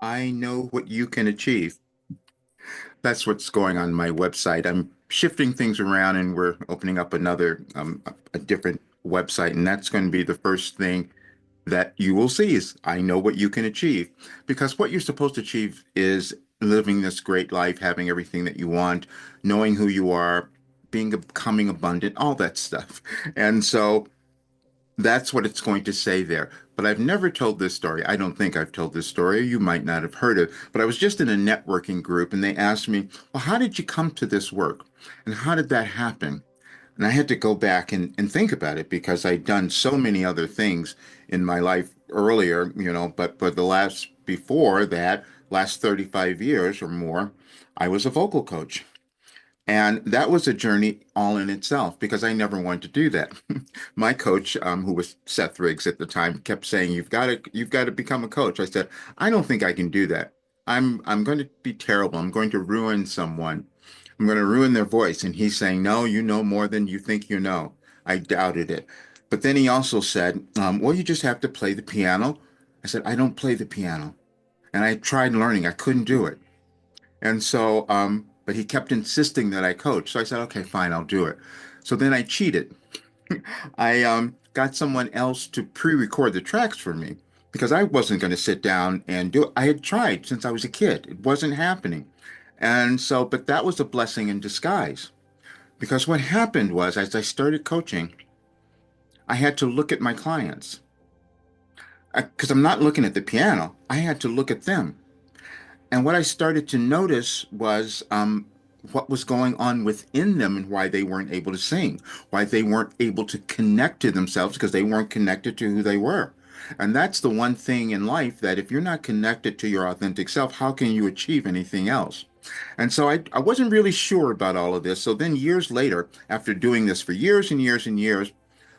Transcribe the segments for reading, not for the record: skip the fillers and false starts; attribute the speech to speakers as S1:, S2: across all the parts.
S1: I know what you can achieve. That's what's going on my website. I'm shifting things around and we're opening up another, a different website. And that's going to be the first thing that you will see is I know what you can achieve. Because what you're supposed to achieve is living this great life, having everything that you want, knowing who you are, becoming abundant, all that stuff. And so that's what it's going to say there. But I've never told this story. I don't think I've told this story. You might not have heard it. But I was just in a networking group and they asked me, well, how did you come to this work? And how did that happen? And I had to go back and think about it because I'd done so many other things in my life earlier, but for the before that, last 35 years or more, I was a vocal coach. And that was a journey all in itself because I never wanted to do that. My coach, who was Seth Riggs at the time, kept saying, "You've got to become a coach." I said, "I don't think I can do that. I'm going to be terrible. I'm going to ruin someone. I'm going to ruin their voice." And he's saying, "No, you know more than you think you know." I doubted it. But then he also said, "Well, you just have to play the piano." I said, "I don't play the piano." And I tried learning. I couldn't do it. And so, but he kept insisting that I coach. So I said, okay, fine, I'll do it. So then I cheated. I got someone else to pre-record the tracks for me because I wasn't going to sit down and do it. I had tried since I was a kid. It wasn't happening. And so, but that was a blessing in disguise because what happened was as I started coaching, I had to look at my clients because I'm not looking at the piano. I had to look at them. And what I started to notice was what was going on within them and why they weren't able to sing, why they weren't able to connect to themselves because they weren't connected to who they were. And that's the one thing in life that if you're not connected to your authentic self, how can you achieve anything else? And so I wasn't really sure about all of this. So then years later, after doing this for years and years and years,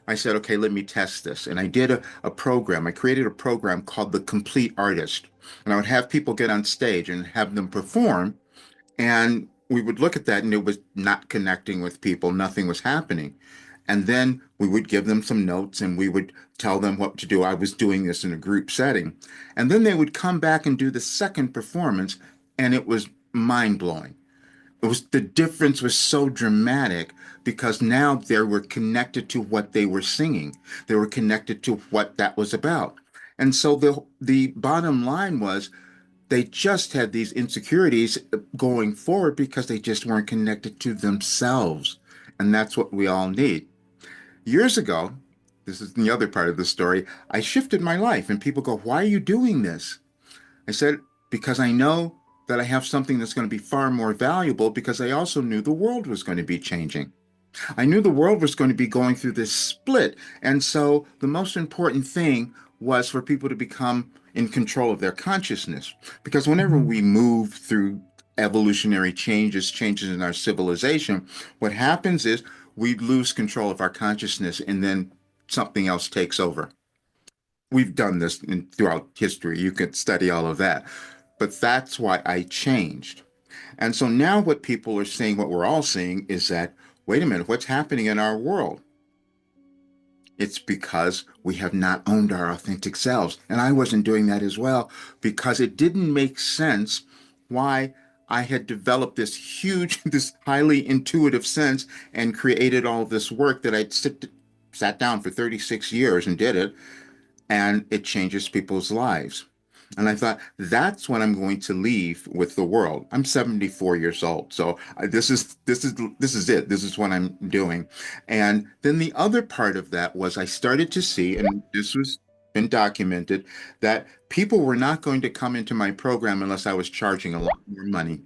S1: I said, okay, let me test this. And I did a program. I created a program called The Complete Artist. And I would have people get on stage and have them perform. And we would look at that and it was not connecting with people. Nothing was happening. And then we would give them some notes and we would tell them what to do. I was doing this in a group setting. And then they would come back and do the second performance, and it was mind blowing. It was the difference was so dramatic because now they were connected to what they were singing. They were connected to what that was about. And so the bottom line was they just had these insecurities going forward because they just weren't connected to themselves. And that's what we all need. Years ago, this is the other part of the story, I shifted my life and people go, "Why are you doing this?" I said, because I know that I have something that's going to be far more valuable because I also knew the world was going to be changing. I knew the world was going to be going through this split. And so the most important thing was for people to become in control of their consciousness. Because whenever we move through evolutionary changes, changes in our civilization, what happens is we lose control of our consciousness and then something else takes over. We've done this throughout history. You could study all of that. But that's why I changed. And so now what people are seeing, what we're all seeing, is that, wait a minute, what's happening in our world? It's because we have not owned our authentic selves. And I wasn't doing that as well because it didn't make sense why I had developed this huge, this highly intuitive sense and created all this work that sat down for 36 years and did it, and it changes people's lives. And I thought, that's what I'm going to leave with the world. I'm 74 years old, so this is it. This is what I'm doing. And then the other part of that was I started to see, and this was been documented, that people were not going to come into my program unless I was charging a lot more money.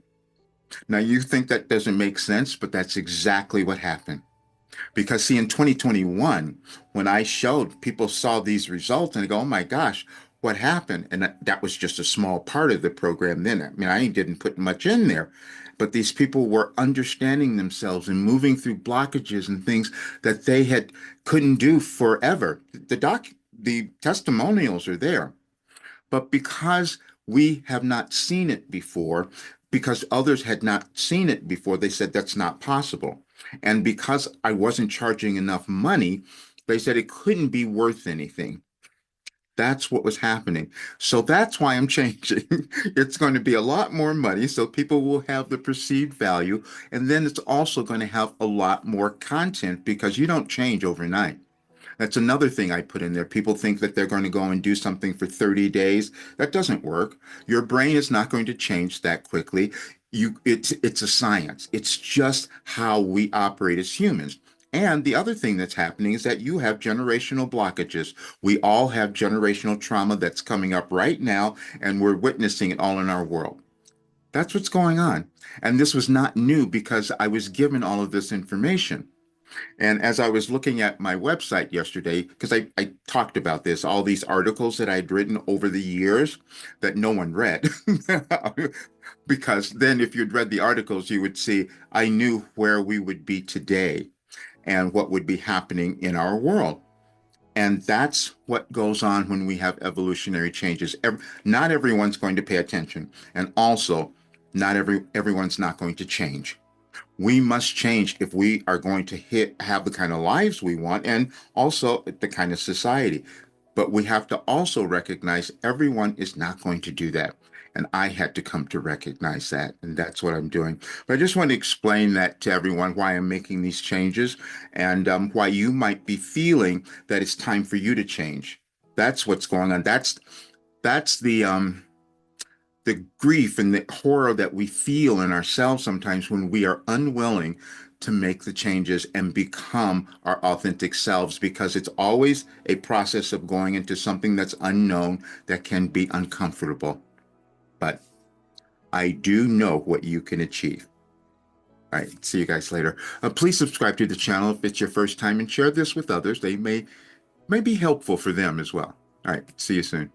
S1: Now you think that doesn't make sense, but that's exactly what happened. Because see, in 2021, when I showed, people saw these results and they go, "Oh my gosh, what happened?" And that was just a small part of the program then. I mean, I didn't put much in there, but these people were understanding themselves and moving through blockages and things that they had couldn't do forever. The testimonials are there, but because we have not seen it before, because others had not seen it before, they said that's not possible. And because I wasn't charging enough money, they said it couldn't be worth anything. That's what was happening. So that's why I'm changing. It's going to be a lot more money, so people will have the perceived value. And then it's also going to have a lot more content because you don't change overnight. That's another thing I put in there. People think that they're going to go and do something for 30 days. That doesn't work. Your brain is not going to change that quickly. It's a science. It's just how we operate as humans. And the other thing that's happening is that you have generational blockages. We all have generational trauma that's coming up right now, and we're witnessing it all in our world. That's what's going on. And this was not new because I was given all of this information. And as I was looking at my website yesterday, because I talked about this, all these articles that I'd written over the years that no one read. Because then, if you'd read the articles, you would see I knew where we would be today and what would be happening in our world. And that's what goes on when we have evolutionary changes. Not everyone's going to pay attention. And also, not everyone's not going to change. We must change if we are going to have the kind of lives we want and also the kind of society. But we have to also recognize everyone is not going to do that. And I had to come to recognize that. And that's what I'm doing. But I just want to explain that to everyone why I'm making these changes and why you might be feeling that it's time for you to change. That's what's going on. That's the grief and the horror that we feel in ourselves sometimes when we are unwilling to make the changes and become our authentic selves because it's always a process of going into something that's unknown that can be uncomfortable. But I do know what you can achieve. All right, see you guys later. Please subscribe to the channel if it's your first time and share this with others. They may be helpful for them as well. All right, see you soon.